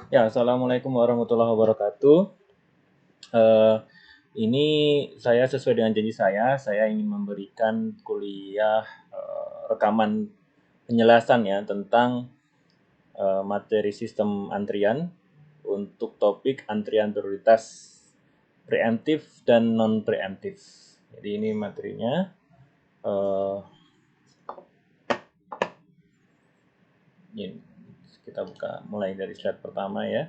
Ya, assalamualaikum warahmatullahi wabarakatuh. Ini saya sesuai dengan janji saya ingin memberikan kuliah rekaman penjelasan ya tentang materi sistem antrian untuk topik antrian prioritas preemptif dan non preemptif. Jadi ini materinya. Ini kita buka mulai dari slide pertama ya.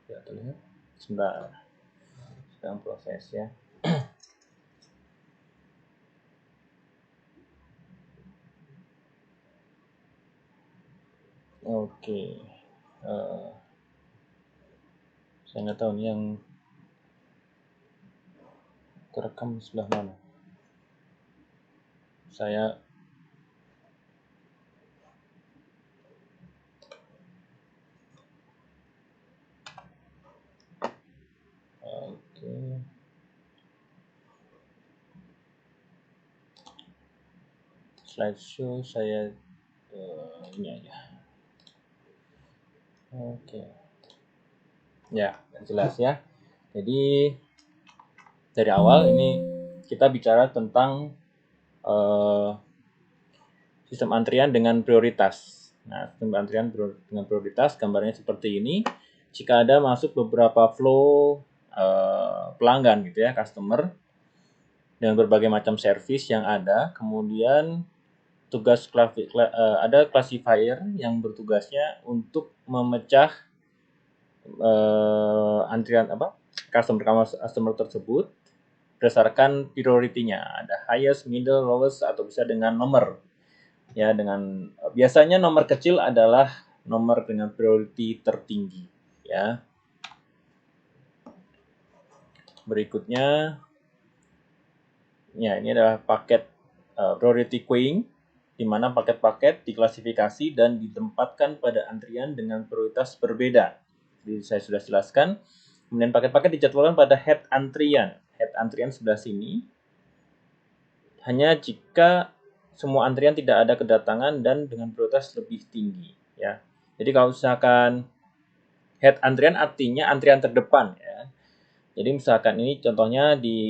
Ya, terlihat. Sebentar. Sedang proses ya. Oke. Saya nggak tahu nih yang terekam sebelah mana. Saya slideshow saya ini aja. Oke. Ya, jelas ya. Jadi dari awal ini kita bicara tentang sistem antrian dengan prioritas. Nah, sistem antrian dengan prioritas gambarnya seperti ini. Jika ada masuk beberapa flow pelanggan gitu ya, customer dengan berbagai macam service yang ada, kemudian tugas ada classifier yang bertugasnya untuk memecah antrian customer tersebut berdasarkan priority-nya. Ada highest, middle, lowest atau bisa dengan nomor. Ya, dengan biasanya nomor kecil adalah nomor dengan priority tertinggi, ya. Berikutnya ya, ini adalah paket priority queuing, di mana paket-paket diklasifikasi dan ditempatkan pada antrian dengan prioritas berbeda. Jadi saya sudah jelaskan. Kemudian paket-paket dijadwalkan pada head antrian. Head antrian sebelah sini. Hanya jika semua antrian tidak ada kedatangan dan dengan prioritas lebih tinggi, ya. Jadi kalau misalkan head antrian artinya antrian terdepan, ya. Jadi misalkan ini contohnya di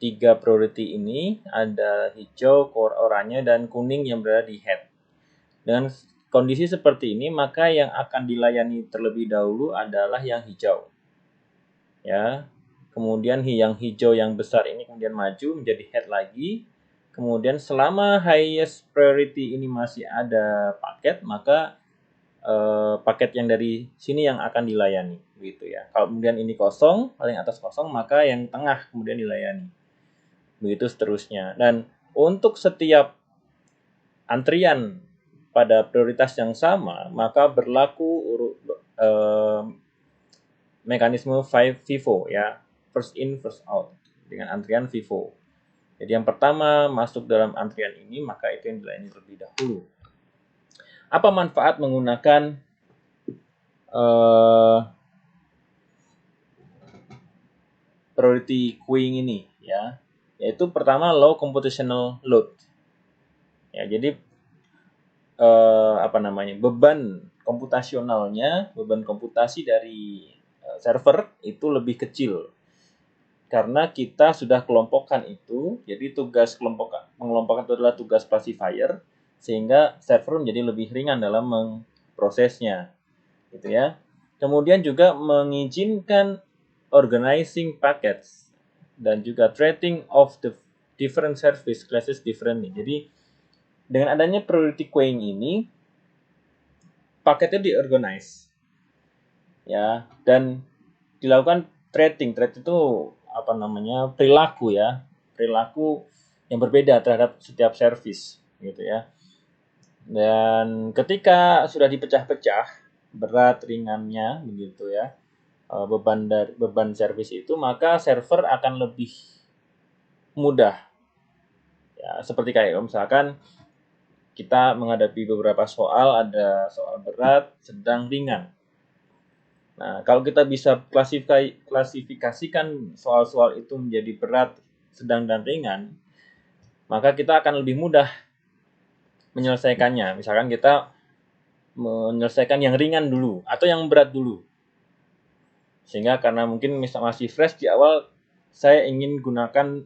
3 priority ini ada hijau, oranye, dan kuning yang berada di head. Dengan kondisi seperti ini, maka yang akan dilayani terlebih dahulu adalah yang hijau. Ya. Kemudian yang hijau yang besar ini kemudian maju menjadi head lagi. Kemudian selama highest priority ini masih ada paket, maka paket yang dari sini yang akan dilayani, begitu ya. Kalau kemudian ini kosong, paling atas kosong, maka yang tengah kemudian dilayani. Begitu seterusnya. Dan untuk setiap antrian pada prioritas yang sama, maka berlaku mekanisme FIFO ya, first in first out dengan antrian FIFO. Jadi yang pertama masuk dalam antrian ini, maka itu yang dilayani terlebih dahulu. Apa manfaat menggunakan priority queuing ini ya? Yaitu pertama low computational load. Ya, jadi beban komputasionalnya, beban komputasi dari server itu lebih kecil. Karena kita sudah kelompokkan itu, jadi tugas mengelompokkan itu adalah tugas classifier, sehingga server menjadi lebih ringan dalam memprosesnya, gitu ya. Kemudian juga mengizinkan organizing packets dan juga treating of the different service classes differently. Jadi dengan adanya priority queuing ini, paketnya diorganize, ya, dan dilakukan threading. Thread itu perilaku ya, perilaku yang berbeda terhadap setiap service, gitu ya. Dan ketika sudah dipecah-pecah berat ringannya, begitu ya, beban service itu, maka server akan lebih mudah. Ya, seperti kayak misalkan kita menghadapi beberapa soal, ada soal berat, sedang, ringan. Nah, kalau kita bisa klasifikasikan soal-soal itu menjadi berat, sedang dan ringan, maka kita akan lebih mudah menyelesaikannya. Misalkan kita menyelesaikan yang ringan dulu atau yang berat dulu. Sehingga karena mungkin masih fresh di awal, saya ingin gunakan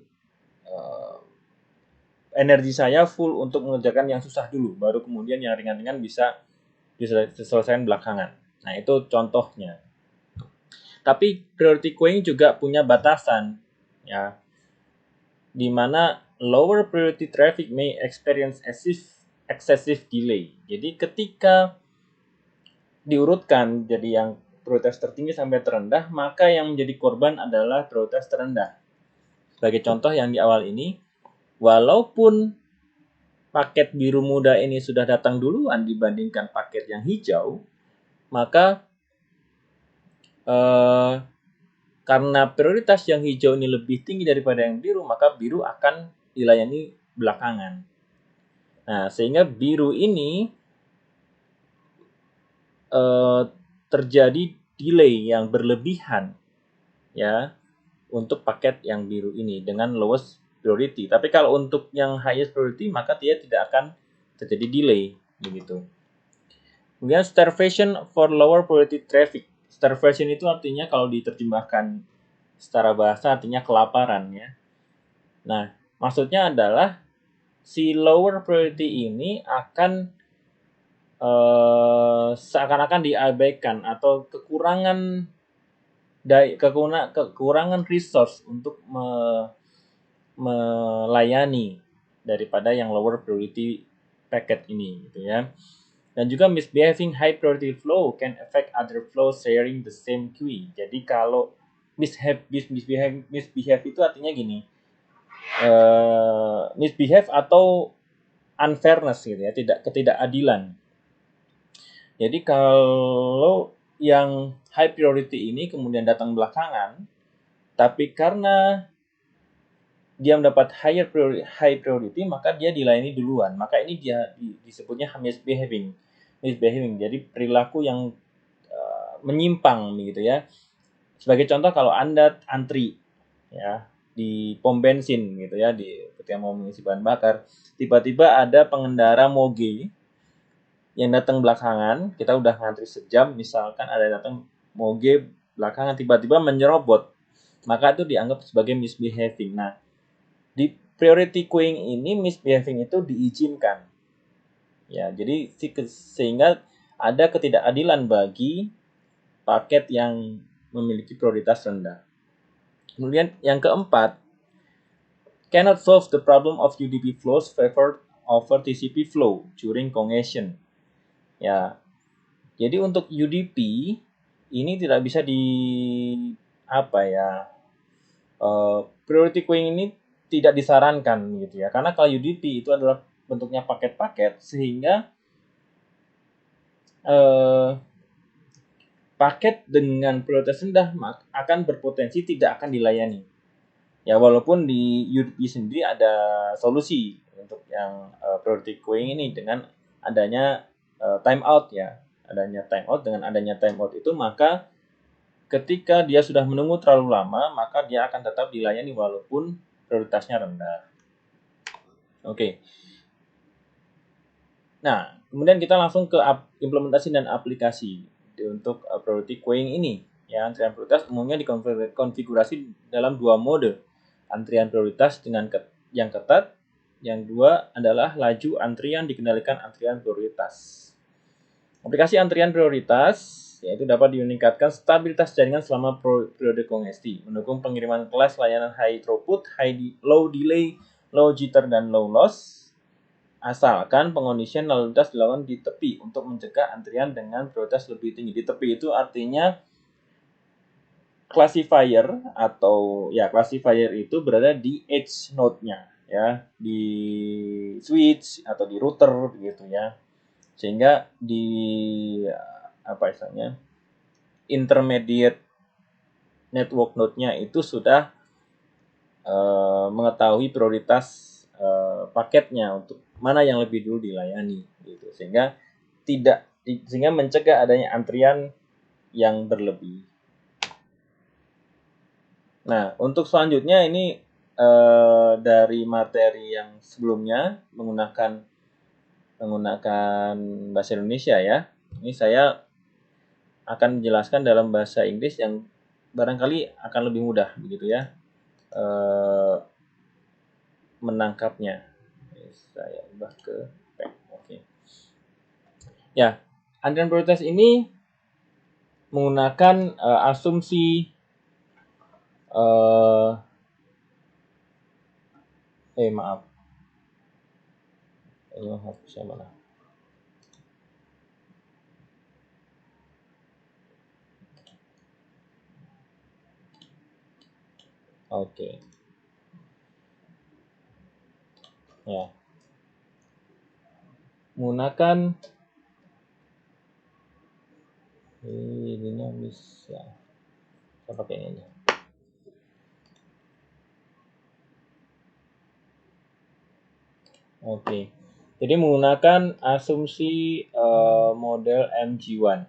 energi saya full untuk mengerjakan yang susah dulu, baru kemudian yang ringan-ringan bisa diselesaikan belakangan. Nah, itu contohnya. Tapi priority queuing juga punya batasan, ya, di mana lower priority traffic may experience excessive delay. Jadi ketika diurutkan jadi yang prioritas tertinggi sampai terendah, maka yang menjadi korban adalah prioritas terendah. Sebagai contoh yang di awal ini, walaupun paket biru muda ini sudah datang duluan dibandingkan paket yang hijau, maka karena prioritas yang hijau ini lebih tinggi daripada yang biru, maka biru akan dilayani belakangan. Nah, sehingga biru ini terjadi delay yang berlebihan, ya, untuk paket yang biru ini dengan lowest priority. Tapi kalau untuk yang highest priority, maka dia tidak akan terjadi delay, begitu. Kemudian starvation for lower priority traffic. Starvation itu artinya kalau diterjemahkan secara bahasa artinya kelaparan, ya. Nah, maksudnya adalah si lower priority ini akan seakan-akan diabaikan atau kekurangan resource untuk melayani daripada yang lower priority packet ini, gitu ya. Dan juga misbehaving high priority flow can affect other flows sharing the same queue. Jadi kalau misbehave itu artinya gini, misbehave atau unfairness gitu ya, ketidakadilan. Jadi kalau yang high priority ini kemudian datang belakangan, tapi karena dia mendapat high priority, maka dia dilayani duluan. Maka ini dia disebutnya misbehaving. Jadi perilaku yang menyimpang begitu ya. Sebagai contoh, kalau Anda antri ya di pom bensin gitu ya, ketika mau mengisi bahan bakar, tiba-tiba ada pengendara moge yang datang belakangan, kita udah ngantri sejam, misalkan ada datang moge belakangan tiba-tiba menyerobot, maka itu dianggap sebagai misbehaving. Nah, di priority queuing ini misbehaving itu diizinkan. Ya, jadi sehingga ada ketidakadilan bagi paket yang memiliki prioritas rendah. Kemudian yang keempat, cannot solve the problem of UDP flows favored over TCP flow during congestion. Ya, jadi untuk UDP ini tidak bisa priority queuing ini tidak disarankan gitu ya, karena kalau UDP itu adalah bentuknya paket-paket, sehingga paket dengan prioritas rendah akan berpotensi tidak akan dilayani. Ya, walaupun di UDP sendiri ada solusi untuk yang priority queuing ini dengan adanya timeout ya. Dengan adanya timeout itu, maka ketika dia sudah menunggu terlalu lama, maka dia akan tetap dilayani walaupun prioritasnya rendah. Oke. Nah, kemudian kita langsung ke implementasi dan aplikasi untuk priority queuing ini. Ya, antrian prioritas umumnya dikonfigurasi dalam dua mode. Antrian prioritas dengan yang ketat, yang dua adalah laju antrian dikendalikan antrian prioritas. Aplikasi antrian prioritas yaitu dapat meningkatkan stabilitas jaringan selama periode kongesti, mendukung pengiriman kelas layanan high throughput, low delay, low jitter, dan low loss, asalkan pengondisian lalu lintas dilakukan di tepi untuk mencegah antrian dengan prioritas lebih tinggi. Di tepi itu artinya classifier itu berada di edge node-nya ya, di switch atau di router begitu ya. Sehingga di intermediate network node-nya itu sudah mengetahui prioritas paketnya untuk mana yang lebih dulu dilayani gitu, sehingga mencegah adanya antrian yang berlebih. Nah, untuk selanjutnya ini dari materi yang sebelumnya menggunakan bahasa Indonesia ya. Ini saya akan menjelaskan dalam bahasa Inggris yang barangkali akan lebih mudah begitu ya menangkapnya. Saya ubah ke pen. Oke. Ya, antrian prioritas ini menggunakan asumsi maaf. Ini hapusnya mana? Oke. Ya. Menggunakan ininya bisa. Saya pakai ini aja. Oke. Jadi menggunakan asumsi model MG1.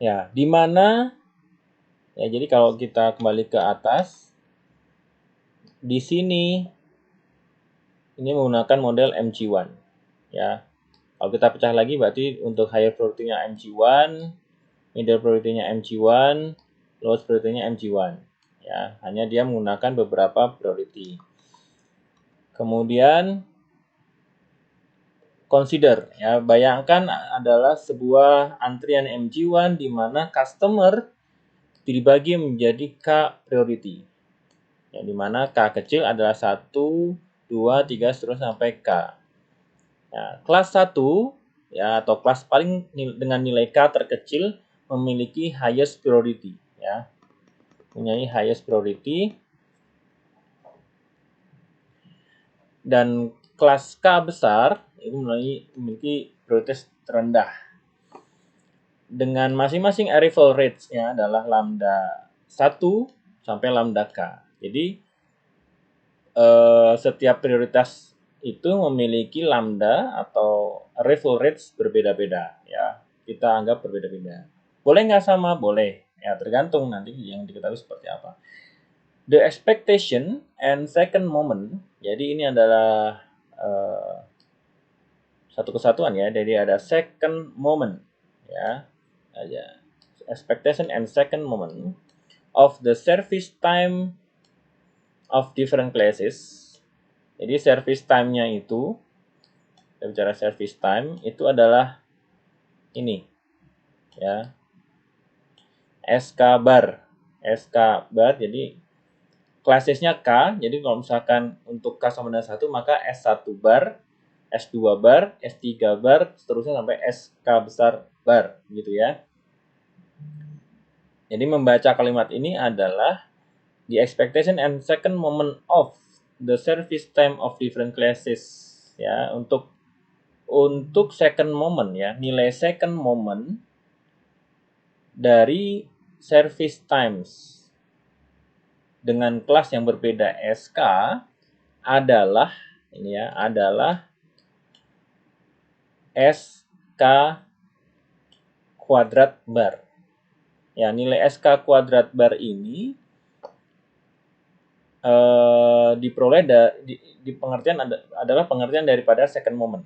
Ya, di mana ya jadi kalau kita kembali ke atas di sini ini menggunakan model MG1 ya. Kalau kita pecah lagi berarti untuk higher priority-nya MG1, middle priority-nya MG1, lowest priority-nya MG1 ya. Hanya dia menggunakan beberapa priority. Kemudian consider ya, bayangkan adalah sebuah antrian MG1 di mana customer dibagi menjadi K priority. Yang di mana K kecil adalah 1, 2, 3 seterusnya sampai K. Ya, kelas 1 ya atau kelas paling dengan nilai K terkecil memiliki highest priority ya. Mempunyai highest priority. Dan kelas K besar itu memiliki prioritas terendah. Dengan masing-masing arrival rates-nya adalah lambda 1 sampai lambda K. Jadi setiap prioritas itu memiliki lambda atau arrival rates berbeda-beda ya. Kita anggap berbeda-beda. Boleh nggak sama? Boleh. Ya tergantung nanti yang diketahui seperti apa. The expectation and second moment. Jadi ini adalah satu kesatuan ya. Jadi ada second moment ya. Aja. Expectation and second moment of the service time of different classes. Jadi service time-nya itu, kita bicara service time, itu adalah ini ya. SK bar. SK bar, jadi classesnya K, jadi kalau misalkan untuk K sama dengan 1, maka S1 bar, S2 bar, S3 bar, seterusnya sampai SK besar bar, gitu ya. Jadi membaca kalimat ini adalah the expectation and second moment of the service time of different classes ya. Untuk second moment ya, nilai second moment dari service times dengan kelas yang berbeda SK adalah ini ya, adalah SK kuadrat bar. Ya, nilai SK kuadrat bar ini diperoleh di pengertian adalah pengertian daripada second moment.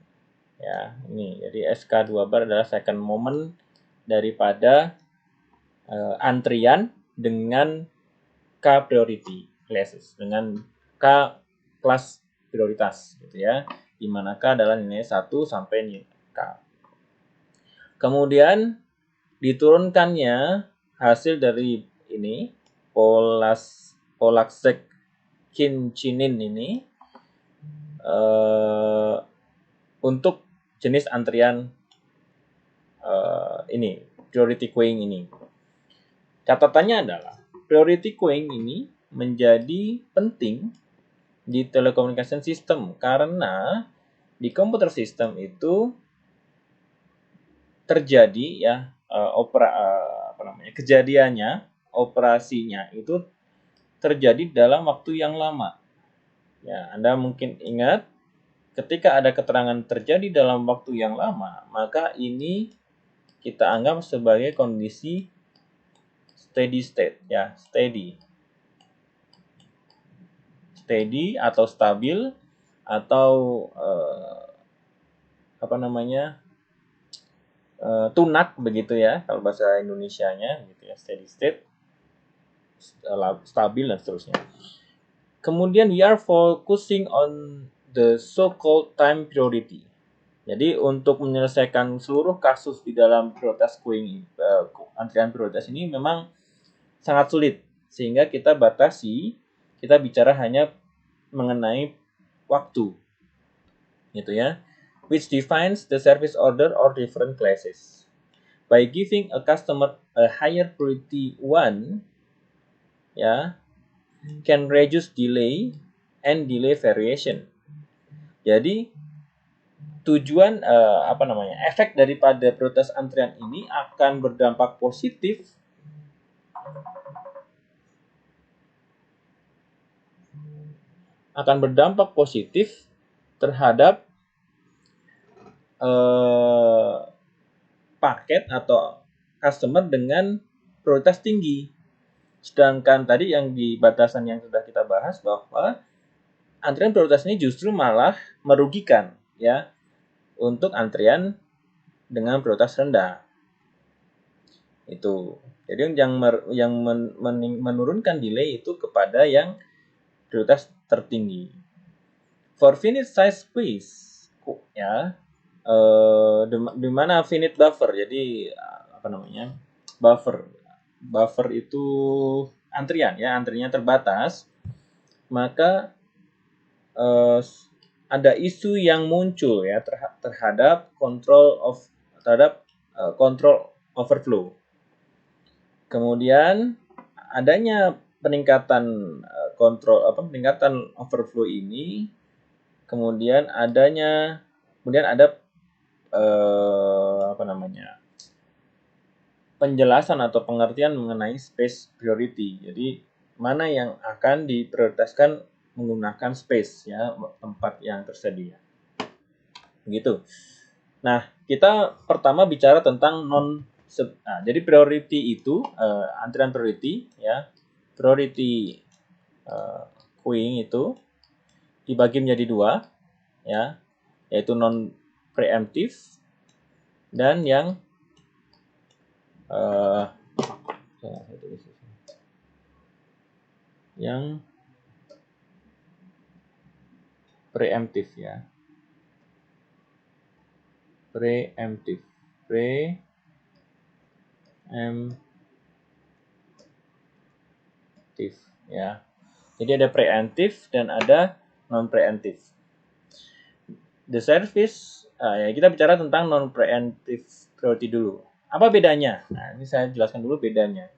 Ya, ini jadi SK2 bar adalah second moment daripada antrian dengan K priority classes, dengan K kelas prioritas gitu ya. Di mana K adalah nilai 1 sampai nilai K. Kemudian diturunkannya hasil dari ini Polaczek-Khincinin ini untuk jenis antrian ini priority queuing ini. Catatannya adalah priority queuing ini menjadi penting di telecommunication system karena di komputer system itu terjadi ya kejadiannya, operasinya itu terjadi dalam waktu yang lama. Ya, Anda mungkin ingat ketika ada keterangan terjadi dalam waktu yang lama, maka ini kita anggap sebagai kondisi steady state ya, steady atau stabil atau apa namanya, tunak begitu ya kalau bahasa Indonesianya gitu ya, steady state, stabil dan seterusnya. Kemudian we are focusing on the so-called time priority. Jadi untuk menyelesaikan seluruh kasus di dalam prioritas queuing, antrian prioritas ini memang sangat sulit, sehingga kita bicara hanya mengenai waktu, gitu ya, which defines the service order or different classes. By giving a customer a higher priority one, ya, can reduce delay and delay variation. Jadi tujuan efek daripada prioritas antrian ini akan berdampak positif terhadap paket atau customer dengan prioritas tinggi. Sedangkan tadi yang di batasan yang sudah kita bahas bahwa antrian prioritas ini justru malah merugikan ya untuk antrian dengan prioritas rendah. Itu. Jadi yang menurunkan delay itu kepada yang prioritas tertinggi. For finite size quiz ya, di mana finite buffer. Jadi buffer itu antrian ya, antriannya terbatas, maka ada isu yang muncul ya terhadap control overflow. Kemudian adanya peningkatan peningkatan overflow ini, kemudian ada penjelasan atau pengertian mengenai space priority. Jadi mana yang akan diprioritaskan menggunakan space ya, tempat yang tersedia. Begitu. Nah, kita pertama bicara tentang jadi priority itu antrian priority ya. Priority queuing itu dibagi menjadi dua ya, yaitu non preemptive dan yang preemptive ya. Preemptive ya. Jadi ada preemptive dan ada non preemptive. The service ya, kita bicara tentang non preemptive priority dulu. Apa bedanya? Nah, ini saya jelaskan dulu bedanya.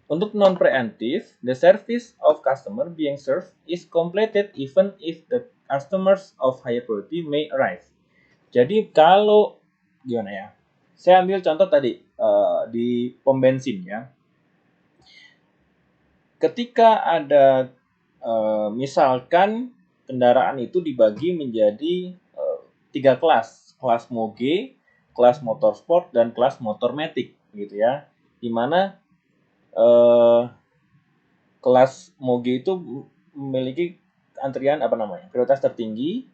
Untuk non preemptive, the service of customer being served is completed even if the customers of higher priority may arrive. Jadi kalau gimana ya? Saya ambil contoh tadi di pom bensin ya. Ketika ada misalkan kendaraan itu dibagi menjadi 3 kelas, kelas moge, kelas motorsport, dan kelas motormatic gitu ya. Di mana kelas moge itu memiliki antrian prioritas tertinggi,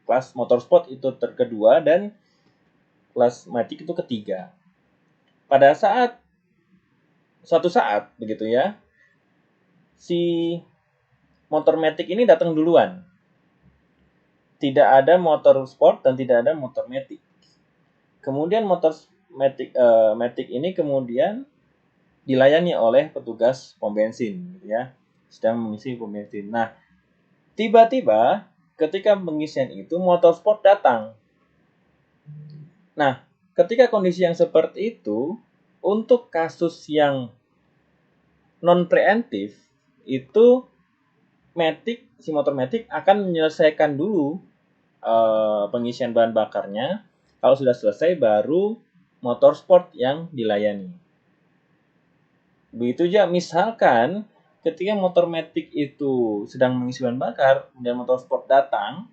kelas motorsport itu kedua, dan kelas matic itu ketiga. Pada suatu saat begitu ya, si motormatic ini datang duluan. Tidak ada motorsport dan tidak ada motormatic. Kemudian matic ini kemudian dilayani oleh petugas pom bensin gitu ya, sedang mengisi pom bensin. Nah, tiba-tiba ketika pengisian itu motorsport datang. Nah, ketika kondisi yang seperti itu, untuk kasus yang non preemptive itu si motormatic akan menyelesaikan dulu pengisian bahan bakarnya. Kalau sudah selesai baru motorsport yang dilayani. Begitu juga misalkan ketika motormatic itu sedang mengisi bahan bakar, kemudian motorsport datang,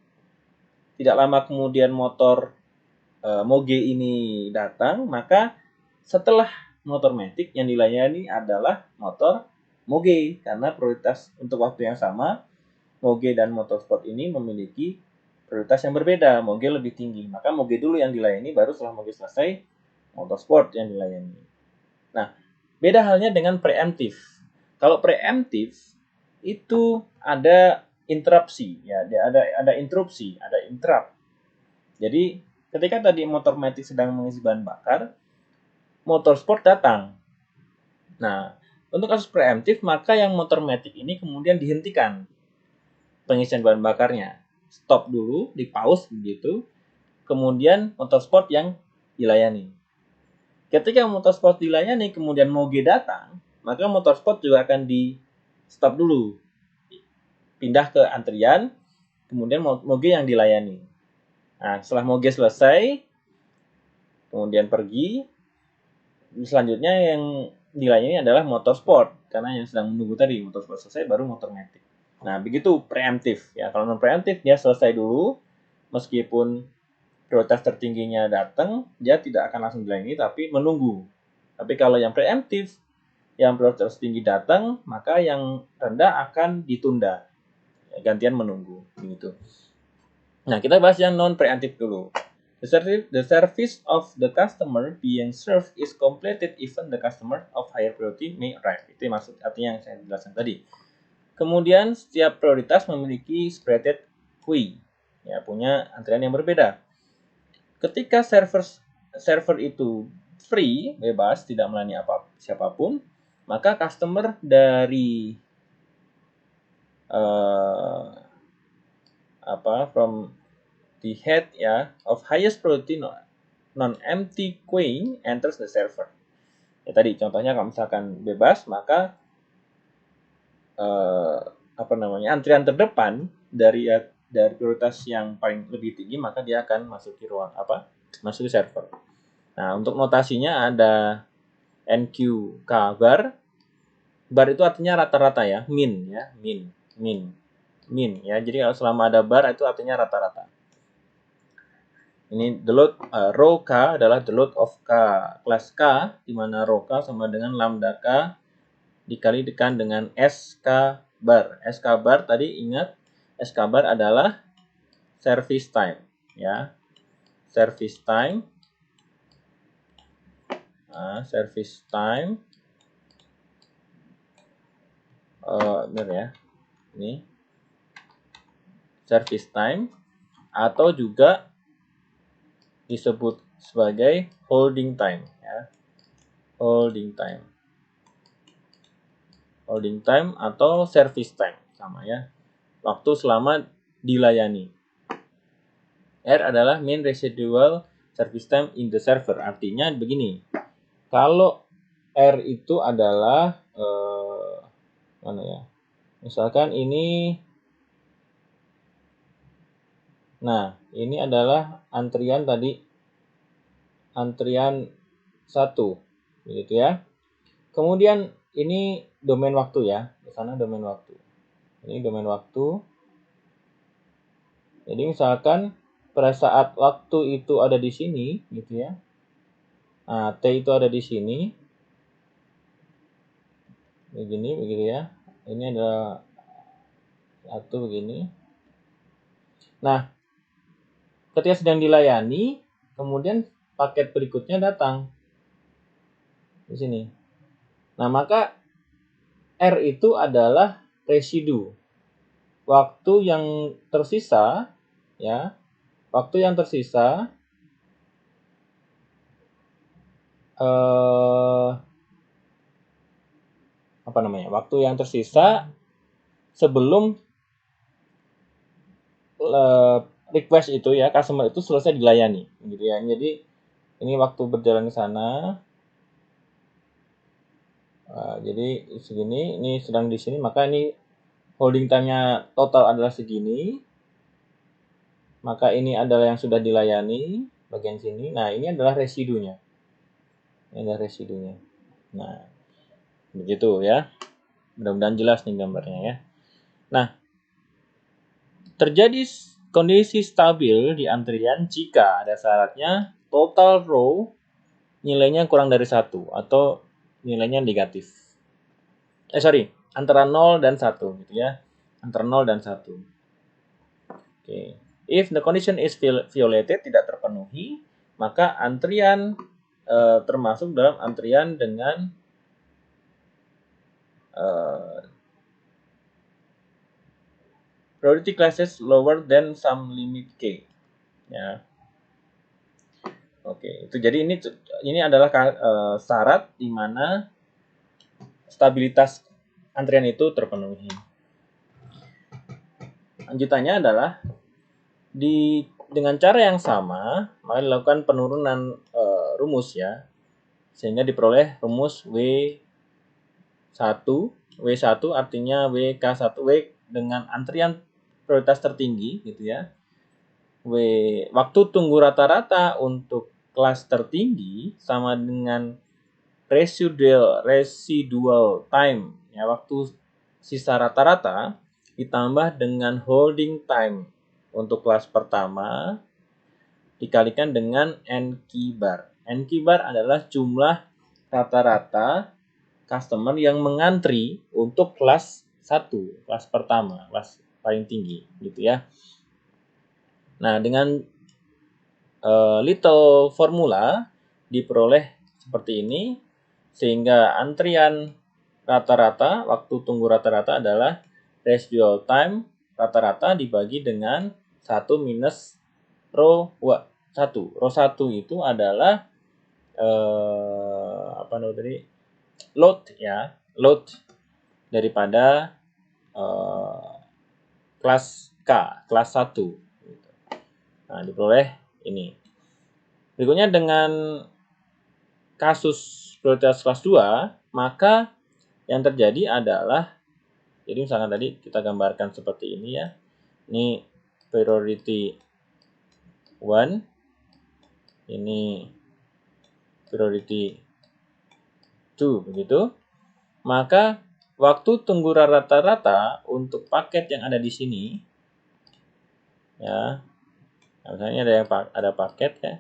tidak lama kemudian motor Moge ini datang, maka setelah motor Matic yang dilayani adalah motor Moge, karena prioritas untuk waktu yang sama Moge dan Motorsport ini memiliki prioritas yang berbeda. Moge lebih tinggi, maka Moge dulu yang dilayani, baru setelah Moge selesai Motorsport yang dilayani. Nah, beda halnya dengan preemptif. Kalau preemptif itu ada interupsi, ya, ada interupsi, ada interrupt. Jadi ketika tadi motor Matic sedang mengisi bahan bakar, Motorsport datang. Nah, untuk kasus preemptif, maka yang motor Matic ini kemudian dihentikan pengisian bahan bakarnya. Stop dulu, di pause begitu. Kemudian Motorsport yang dilayani. Ketika Motorsport dilayani, kemudian Moge datang, maka Motorsport juga akan di stop dulu. Pindah ke antrian, kemudian Moge yang dilayani. Nah, setelah Moge selesai, kemudian pergi, selanjutnya yang dilayani adalah Motorsport, karena yang sedang menunggu tadi Motorsport selesai baru motor Matic. Nah, begitu preemptif ya. Kalau non preemptif dia selesai dulu, meskipun prioritas tertingginya datang, dia tidak akan langsung dilayani tapi menunggu. Tapi kalau yang preemptif, yang prioritas tinggi datang, maka yang rendah akan ditunda. Ya, gantian menunggu begitu. Nah, kita bahas yang non preemptif dulu. The service of the customer being served is completed even the customer of higher priority may arrive. Itu maksud artinya yang saya jelaskan tadi. Kemudian setiap prioritas memiliki separated queue, ya, punya antrian yang berbeda. Ketika server itu free, bebas, tidak melayani siapapun, maka customer dari from the head ya of highest priority non-empty queuing enters the server. Ya, tadi contohnya kalau misalkan bebas, maka antrian terdepan dari prioritas yang paling lebih tinggi, maka dia akan masuk ke server. Nah, untuk notasinya ada NQK bar. Bar itu artinya rata-rata ya, min ya. Jadi kalau selama ada bar itu artinya rata-rata. Ini the load row K adalah the load of K kelas K, di mana row K sama dengan lambda K dikalikan dengan SK bar. SK bar tadi ingat, SK bar adalah service time ya. Service time. Service time. Benar ya. Ini service time atau juga disebut sebagai holding time ya. Holding time atau service time sama ya. Waktu selama dilayani. R adalah mean residual service time in the server. Artinya begini. Kalau R itu adalah misalkan ini, nah ini adalah antrian tadi, antrian 1 begitu ya. Kemudian ini domain waktu ya, di sana domain waktu. Ini domain waktu. Jadi misalkan pada saat waktu itu ada di sini gitu ya. Nah, T itu ada di sini. Begini begitu ya. Ini ada satu begini. Nah, ketika sedang dilayani, kemudian paket berikutnya datang di sini. Nah, maka R itu adalah residu. Waktu yang tersisa ya. Waktu yang tersisa waktu yang tersisa sebelum request itu ya, customer itu selesai dilayani gitu ya. Jadi ini waktu berjalan ke sana. Jadi segini, ini sedang di sini, maka ini holding time-nya total adalah segini. Maka ini adalah yang sudah dilayani bagian sini. Nah, ini adalah residunya. Ini adalah residunya. Nah, begitu ya. Mudah-mudahan jelas nih gambarnya ya. Nah, terjadi kondisi stabil di antrian jika ada syaratnya total row nilainya kurang dari 1 atau nilainya negatif. Antara 0 dan 1 gitu ya. Antara 0 dan 1. Oke. If the condition is violated, tidak terpenuhi, maka antrian termasuk dalam antrian dengan priority classes lower than some limit K. Ya. Oke, itu jadi ini adalah syarat di mana stabilitas antrian itu terpenuhi. Lanjutannya adalah dengan cara yang sama, maka dilakukan penurunan rumus ya, sehingga diperoleh rumus W1. W1 artinya WK1, W dengan antrian prioritas tertinggi gitu ya. Waktu tunggu rata-rata untuk kelas tertinggi sama dengan residual time ya, waktu sisa rata-rata ditambah dengan holding time untuk kelas pertama dikalikan dengan NQ bar. NQ bar adalah jumlah rata-rata customer yang mengantri untuk kelas 1, kelas pertama, kelas paling tinggi gitu ya. Nah, dengan little formula diperoleh seperti ini, sehingga antrian rata-rata, waktu tunggu rata-rata adalah residual time rata-rata dibagi dengan 1 minus row 1. Row 1 itu adalah load ya, load daripada kelas K, kelas 1. Nah, diperoleh ini. Berikutnya dengan kasus prioritas kelas 2, maka yang terjadi adalah, jadi misalkan tadi kita gambarkan seperti ini ya. Ini priority 1, ini priority 2 begitu. Maka waktu tunggu rata-rata untuk paket yang ada di sini ya. Nah, misalnya ada paket ya.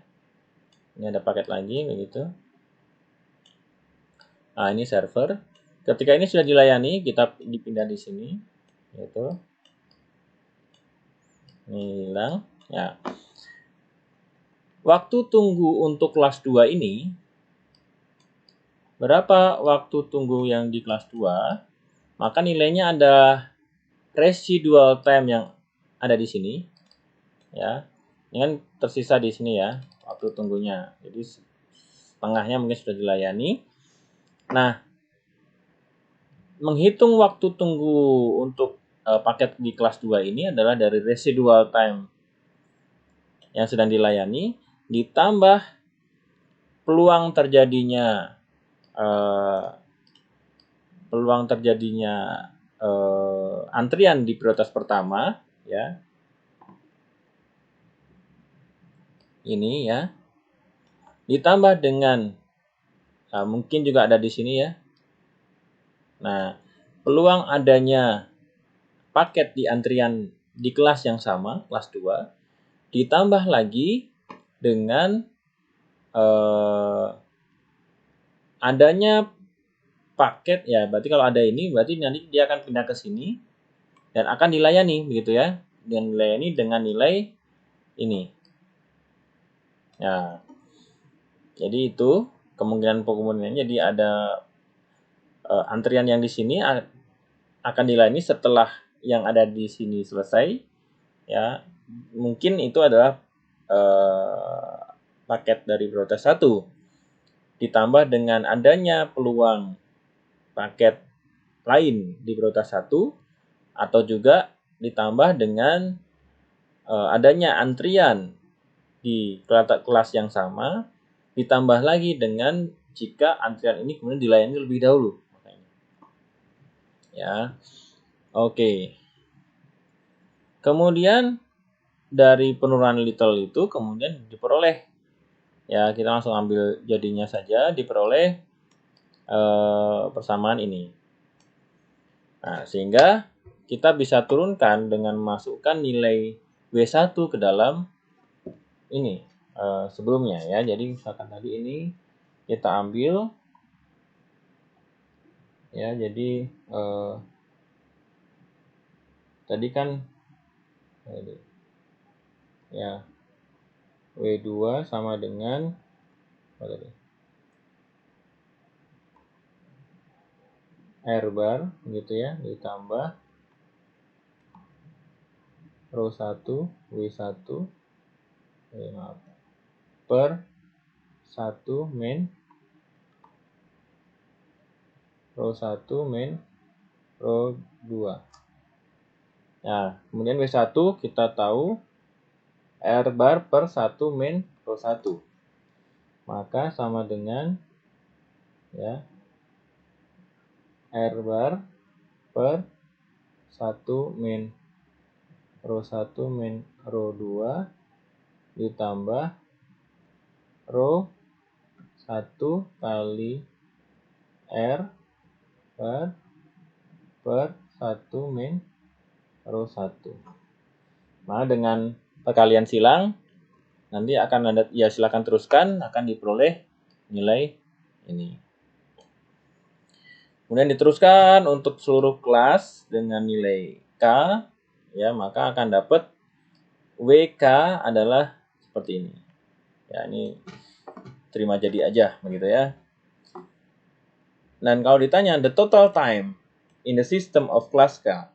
Ini ada paket lagi begitu. Nah, ini server. Ketika ini sudah dilayani, kita dipindah di sini gitu. Ini hilang ya. Waktu tunggu untuk kelas 2 ini, berapa waktu tunggu yang di kelas 2? Maka nilainya ada residual time yang ada di sini ya. Ini kan tersisa di sini ya waktu tunggunya. Jadi setengahnya mungkin sudah dilayani. Nah, menghitung waktu tunggu untuk paket di kelas 2 ini adalah dari residual time yang sedang dilayani ditambah peluang terjadinya antrian di prioritas pertama ya. Ini ya. Ditambah dengan mungkin juga ada di sini ya. Nah, peluang adanya paket di antrian di kelas yang sama, kelas 2, ditambah lagi dengan adanya paket ya, berarti kalau ada ini berarti nanti dia akan pindah ke sini dan akan dilayani begitu ya, dan dilayani dengan nilai ini ya. Jadi itu kemungkinannya, jadi ada antrian yang di sini akan dilayani setelah yang ada di sini selesai ya. Mungkin itu adalah paket dari prioritas 1 ditambah dengan adanya peluang paket lain di prioritas 1 atau juga ditambah dengan adanya antrian di kelas yang sama ditambah lagi dengan jika antrian ini kemudian dilayani lebih dahulu. Ya. Oke. Kemudian dari penurunan little itu kemudian diperoleh ya, kita langsung ambil jadinya saja, diperoleh persamaan ini. Nah, sehingga kita bisa turunkan dengan memasukkan nilai W1 ke dalam ini sebelumnya ya. Jadi misalkan tadi ini kita ambil ya, jadi tadi kan ya W2 sama dengan apa tadi? R bar gitu ya, ditambah row 1 W1 per 1 min row 1 min row 2. Nah, kemudian W1 kita tahu R bar per 1 min row 1. Maka sama dengan ya R bar per 1 min row 1 min row 2 ditambah row 1 kali R bar per 1 min row 1. Nah, dengan perkalian silang nanti akan ada, ya silakan teruskan, akan diperoleh nilai ini. Kemudian diteruskan untuk seluruh kelas dengan nilai K, ya maka akan dapat WK adalah seperti ini. Ya, ini terima jadi aja begitu ya. Dan kalau ditanya the total time in the system of class K,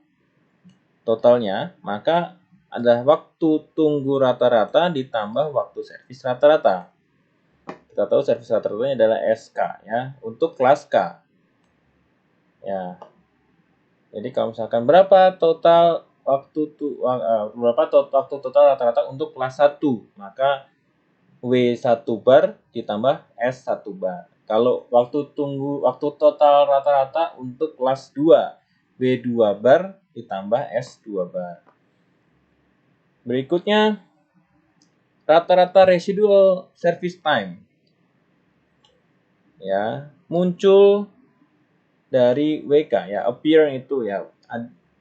totalnya, maka adalah waktu tunggu rata-rata ditambah waktu servis rata-rata. Kita tahu servis rata-ratanya adalah SK ya, untuk kelas K. Ya. Jadi kalau misalkan berapa total waktu waktu total rata-rata untuk kelas 1, maka W1 bar ditambah S1 bar. Kalau waktu total rata-rata untuk kelas 2, W2 bar ditambah S2 bar. Berikutnya rata-rata residual service time. Ya, muncul dari WK ya, appear itu ya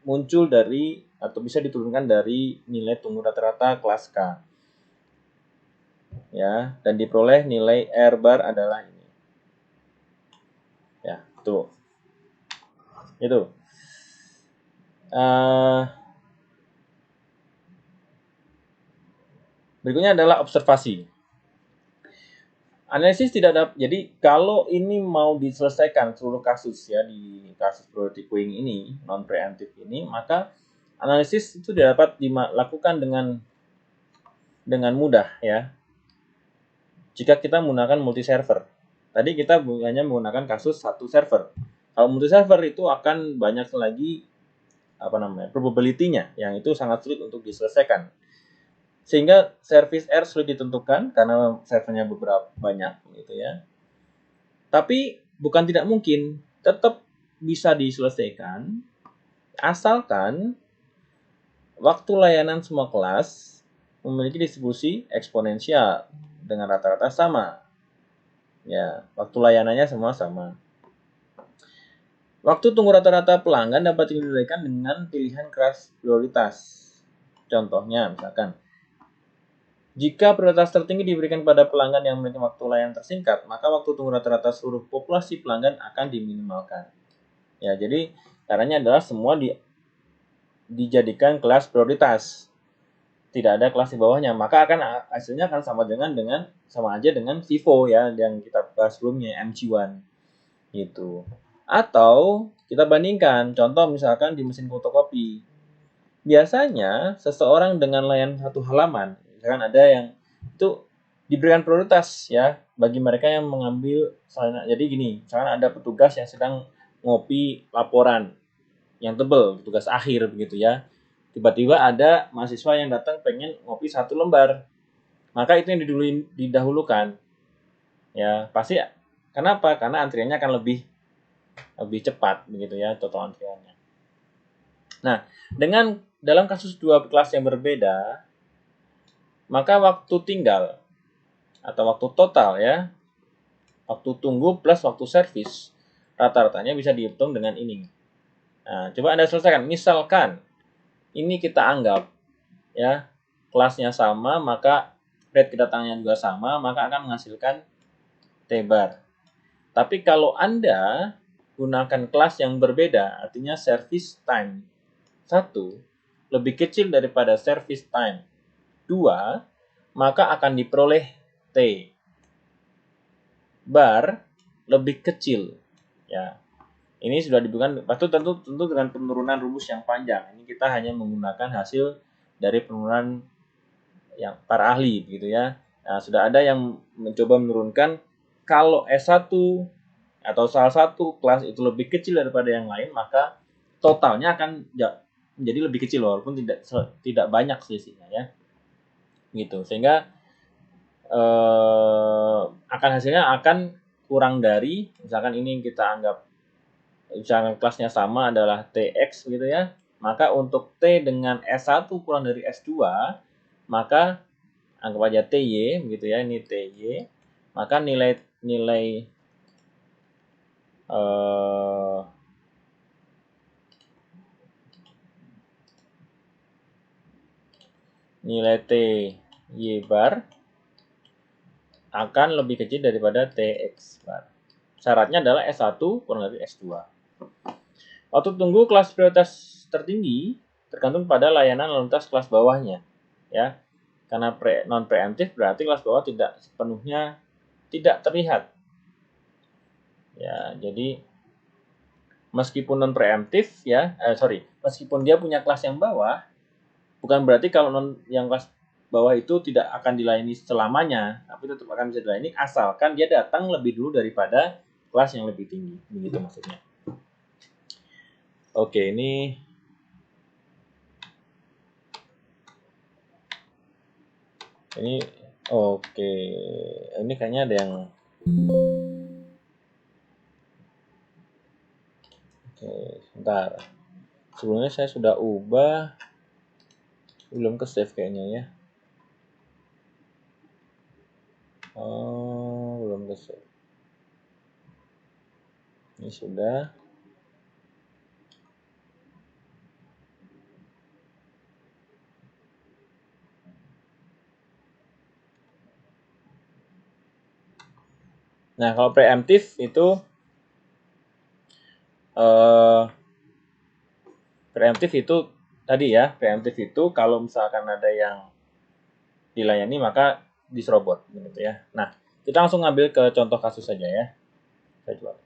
muncul dari atau bisa diturunkan dari nilai tunggu rata-rata kelas K. Ya, dan diperoleh nilai R bar adalah ini. Ya, tuh. Itu. Berikutnya adalah observasi. Analisis tidak dapat. Jadi kalau ini mau diselesaikan seluruh kasus ya, di kasus priority queuing ini, non preemptive ini, maka analisis itu dapat dilakukan dengan mudah ya. Jika kita menggunakan multi server. Tadi kita hanya menggunakan kasus satu server. Kalau multi server itu akan banyak lagi probability-nya yang itu sangat sulit untuk diselesaikan. Sehingga service R sulit ditentukan karena servernya beberapa banyak gitu ya. Tapi bukan tidak mungkin, tetap bisa diselesaikan asalkan waktu layanan semua kelas memiliki distribusi eksponensial dengan rata-rata sama. Ya, waktu layanannya semua sama. Waktu tunggu rata-rata pelanggan dapat dinilaikan dengan pilihan kelas prioritas. Contohnya misalkan jika prioritas tertinggi diberikan pada pelanggan yang memiliki waktu layanan tersingkat, maka waktu tunggu rata-rata seluruh populasi pelanggan akan diminimalkan. Ya, jadi caranya adalah semua dijadikan kelas prioritas. Tidak ada kelas di bawahnya, maka hasilnya akan sama aja dengan FIFO ya yang kita bahas sebelumnya, MC1 gitu. Atau kita bandingkan, contoh misalkan di mesin fotokopi. Biasanya seseorang dengan layanan satu halaman, misalkan ada yang itu diberikan prioritas ya bagi mereka yang mengambil jadi gini, misalkan ada petugas yang sedang ngopi laporan yang tebal, tugas akhir begitu ya. Tiba-tiba ada mahasiswa yang datang pengen ngopi 1 lembar. Maka itu yang didahulukan. Ya, pasti kenapa? Karena antriannya akan lebih cepat begitu ya, total antriannya. Nah, dengan dalam kasus dua kelas yang berbeda, maka waktu tinggal atau waktu total ya, waktu tunggu plus waktu servis, rata-ratanya bisa dihitung dengan ini. Nah, coba Anda selesaikan. Misalkan ini kita anggap ya kelasnya sama, maka rate kedatangannya juga sama, maka akan menghasilkan T-bar. Tapi kalau Anda gunakan kelas yang berbeda, artinya service time 1 lebih kecil daripada service time 2, maka akan diperoleh T bar lebih kecil. Ya, ini sudah diberikan, tentu dengan penurunan rumus yang panjang. Ini kita hanya menggunakan hasil dari penurunan yang para ahli, gitu ya. Nah, sudah ada yang mencoba menurunkan kalau S1 atau salah satu kelas itu lebih kecil daripada yang lain, maka totalnya akan menjadi lebih kecil walaupun tidak banyak selisihnya ya. Gitu. Sehingga akan hasilnya akan kurang dari, misalkan ini kita anggap misalkan kelasnya sama adalah TX gitu ya, maka untuk T dengan S1 kurang dari S2, maka anggap aja TY begitu ya, ini TY, maka nilai TY bar akan lebih kecil daripada TX bar. Syaratnya adalah S1 kurang dari S2. Waktu tunggu kelas prioritas tertinggi tergantung pada layanan lalu lintas kelas bawahnya. Ya, karena non preemptif berarti kelas bawah tidak sepenuhnya tidak terlihat. Ya, jadi meskipun non preemptif ya, meskipun dia punya kelas yang bawah, bukan berarti kalau yang kelas bawah itu tidak akan dilayani selamanya, tapi tetap akan bisa dilayani asalkan dia datang lebih dulu daripada kelas yang lebih tinggi, begitu maksudnya. Oke, ini oke, ini kayaknya ada yang oke, sebentar. Sebelumnya saya sudah ubah, belum ke save kayaknya ya. Oh, belum ke save. Ini sudah. Nah, kalau preemptif itu tadi ya, preemptif itu kalau misalkan ada yang dilayani maka diserobot gitu ya. Nah, kita langsung ngambil ke contoh kasus saja ya. Saya coba